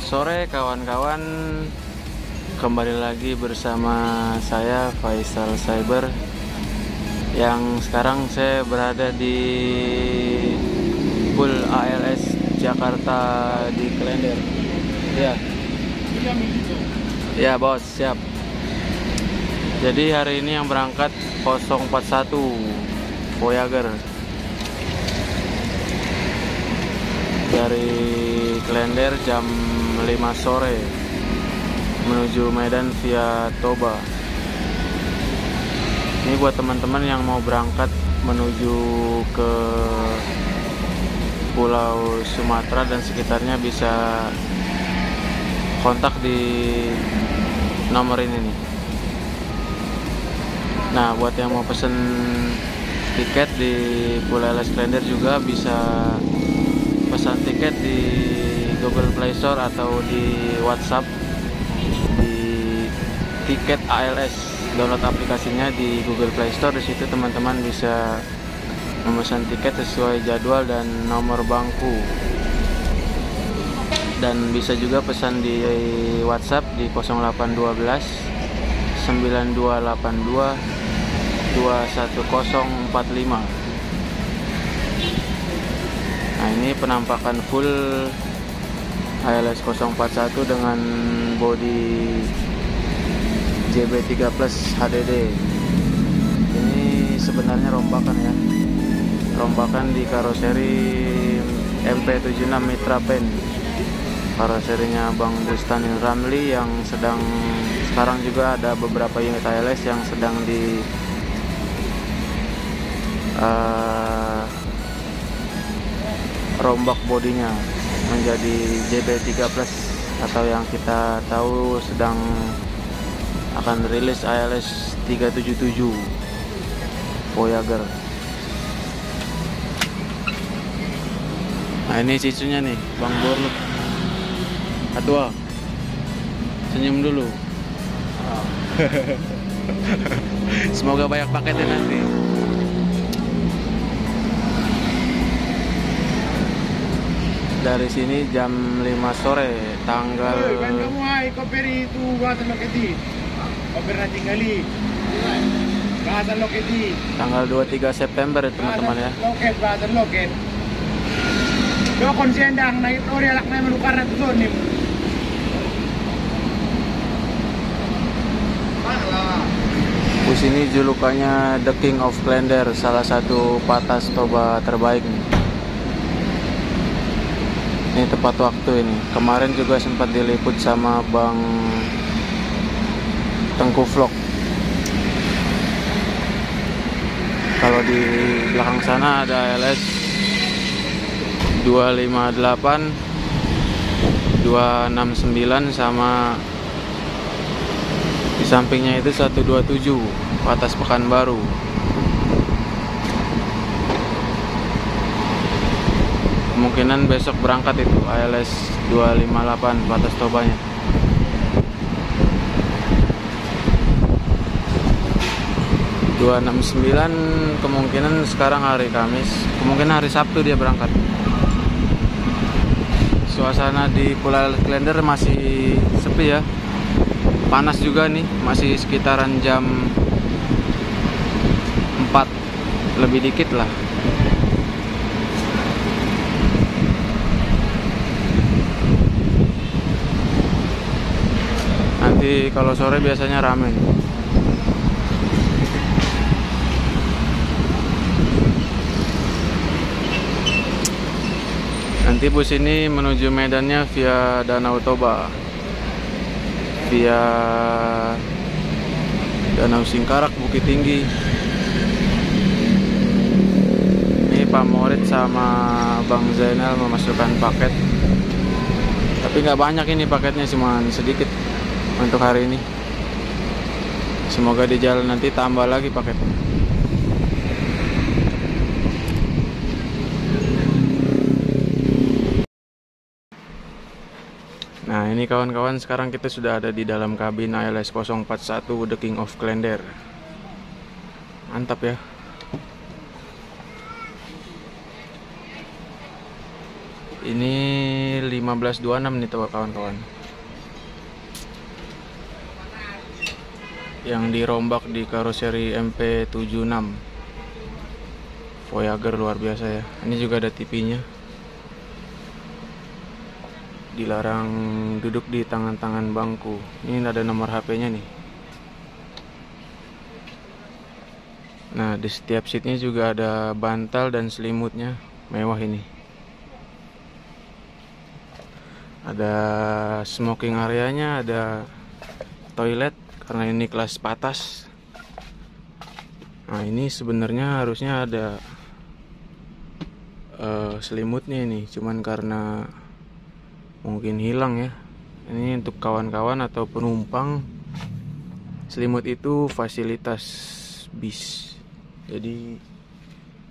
sore kawan-kawan, kembali lagi bersama saya Faisal Cyber, yang sekarang saya berada di Pool ALS Jakarta di Klender. Ya bos, siap. Jadi hari ini yang berangkat 041 Voyager dari Klender jam 5 sore menuju Medan via Toba. Ini buat teman-teman yang mau berangkat menuju ke Pulau Sumatera dan sekitarnya, bisa kontak di nomor ini nih. Nah, buat yang mau pesen tiket di Pulau ALS Klender juga bisa pesan tiket di Google Play Store atau di WhatsApp di Tiket ALS. Download aplikasinya di Google Play Store. Di situ teman-teman bisa memesan tiket sesuai jadwal dan nomor bangku. Dan bisa juga pesan di WhatsApp di 0812 9282 21045. Nah, ini penampakan full ALS 041 dengan bodi JB3 Plus HDD. Ini sebenarnya rombakan ya, rombakan di karoseri MP76 Mitra Pen, karoserinya Bang Bustanil Ramli, yang sekarang juga ada beberapa unit ALS yang sedang di rombak bodinya menjadi JB3 Plus, atau yang kita tahu sedang akan rilis ALS 377 Voyager. Nah, ini cucunya nih, Bang Borlut Atua, senyum dulu. Semoga banyak paketnya nanti. Dari sini jam 5 sore tanggal tanggal 23 September ya teman-teman ya. Bus ini julukannya The King of Klender, salah satu patas Toba terbaik nih. Ini tepat waktu ini. Kemarin juga sempat diliput sama Bang Tengku Vlog. Kalau di belakang sana ada ALS 258, 269, sama di sampingnya itu 127 patas Pekanbaru. Kemungkinan besok berangkat itu ALS 258 batas Tobanya. Kemungkinan sekarang hari Kamis, kemungkinan hari Sabtu dia berangkat. Suasana di Pulau ALS Klender masih sepi ya, panas juga nih, masih sekitaran jam 4 lebih dikit lah. Nanti kalau sore biasanya rame. Nanti bus ini menuju Medannya via Danau Toba, via Danau Singkarak, Bukit Tinggi. Ini Pak Morit sama Bang Zainal memasukkan paket, tapi nggak banyak ini paketnya, cuma sedikit untuk hari ini. Semoga di jalan nanti tambah lagi paketnya. Nah, ini kawan-kawan, sekarang kita sudah ada di dalam kabin ALS 041 The King of Klender. Mantap ya. Ini 1526 nih tuh kawan-kawan, yang dirombak di karoseri MP76 Voyager, luar biasa ya. Ini juga ada TV-nya. Dilarang duduk di tangan-tangan bangku. Ini ada nomor HP-nya nih. Nah, di setiap seatnya juga ada bantal dan selimutnya, mewah ini. Ada smoking areanya, ada toilet karena ini kelas patas. Nah, ini sebenarnya harusnya ada selimutnya ini, cuman karena mungkin hilang ya. Ini untuk kawan-kawan atau penumpang, selimut itu fasilitas bis. Jadi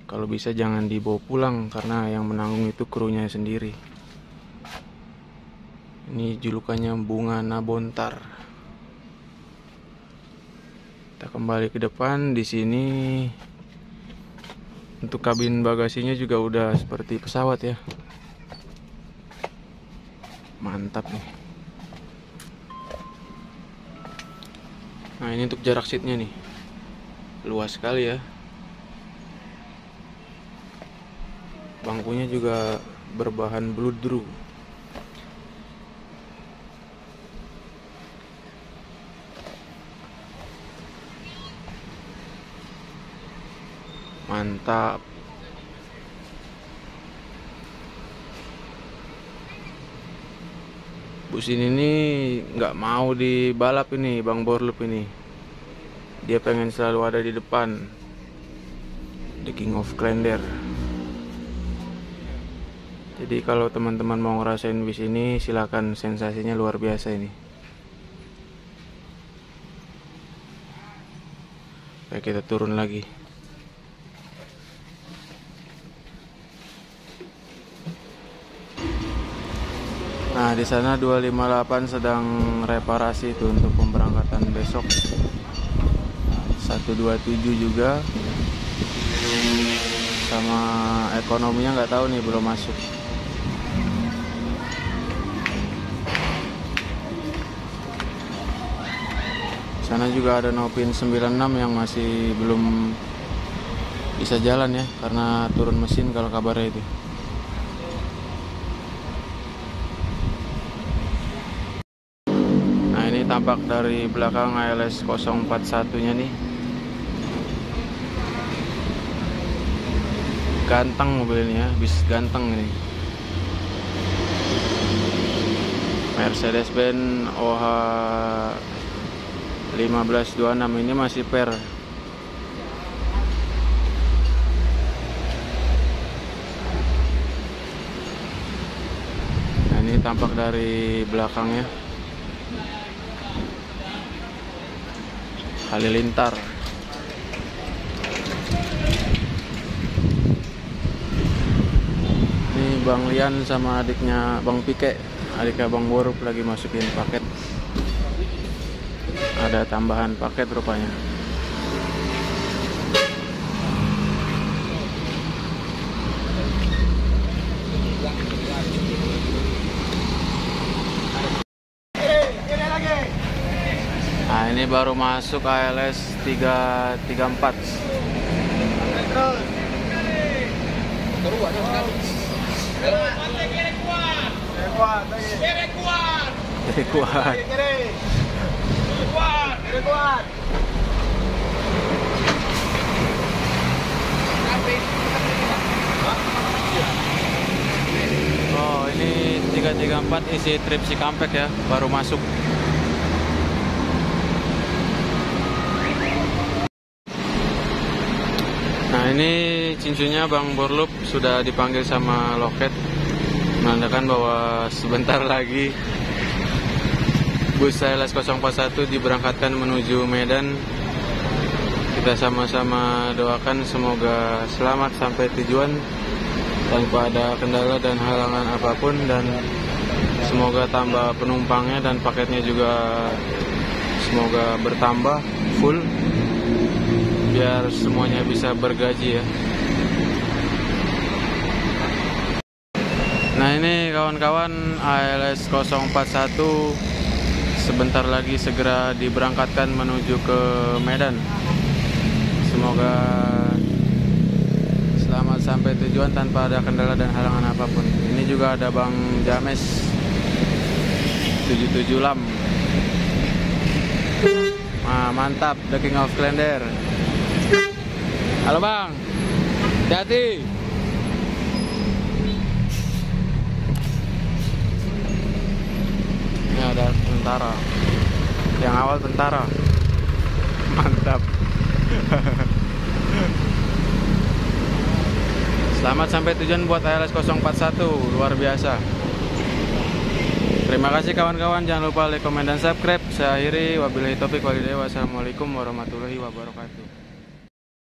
kalau bisa jangan dibawa pulang karena yang menanggung itu krunya sendiri. Ini julukannya Bunga Nabontar. Kita kembali ke depan. Di sini untuk kabin bagasinya juga udah seperti pesawat ya. Mantap nih. Nah, ini untuk jarak seatnya nih, luas sekali ya. Bangkunya juga berbahan bludru. Mantap. Bus ini nggak mau dibalap ini, Bang Borlup ini. Dia pengen selalu ada di depan. The King of Klender. Jadi kalau teman-teman mau ngerasain bis ini, silakan, sensasinya luar biasa ini. Oke, kita turun lagi. Nah, di sana 258 sedang reparasi itu untuk pemberangkatan besok. 127 juga. Sama ekonominya nggak tahu nih, belum masuk. Sana juga ada Nopin 96 yang masih belum bisa jalan ya, karena turun mesin kalau kabarnya itu. Nah, ini tampak dari belakang ALS 041 nya nih. Ganteng mobil ini ya, bis ganteng ini. Mercedes-Benz OH 1526 ini masih per. Nah, ini tampak dari belakangnya. Halilintar. Ini Bang Lian sama adiknya Bang Pike, adiknya Bang Borup lagi masukin paket. Ada tambahan paket rupanya. Nah, ini baru masuk ALS 334. Jadi kuat. Oh, ini 334 isi trip Cikampek ya, baru masuk. Nah, ini cincunya Bang Borlup sudah dipanggil sama loket, menandakan bahwa sebentar lagi bus ALS 041 diberangkatkan menuju Medan. Kita sama-sama doakan semoga selamat sampai tujuan tanpa ada kendala dan halangan apapun, dan semoga tambah penumpangnya dan paketnya juga semoga bertambah full biar semuanya bisa bergaji ya. Nah, ini kawan-kawan, ALS 041 sebentar lagi segera diberangkatkan menuju ke Medan. Semoga selamat sampai tujuan tanpa ada kendala dan halangan apapun. Ini juga ada Bang James 77 Lam. Mantap, The King of Klender. Halo Bang, hati-hati. Ini ada tentara. Yang awal tentara. Mantap. Selamat sampai tujuan buat ALS 041, luar biasa. Terima kasih kawan-kawan, jangan lupa like, komen, dan subscribe. Saya akhiri, wabillahi taufiq walhidayah. Wassalamualaikum warahmatullahi wabarakatuh.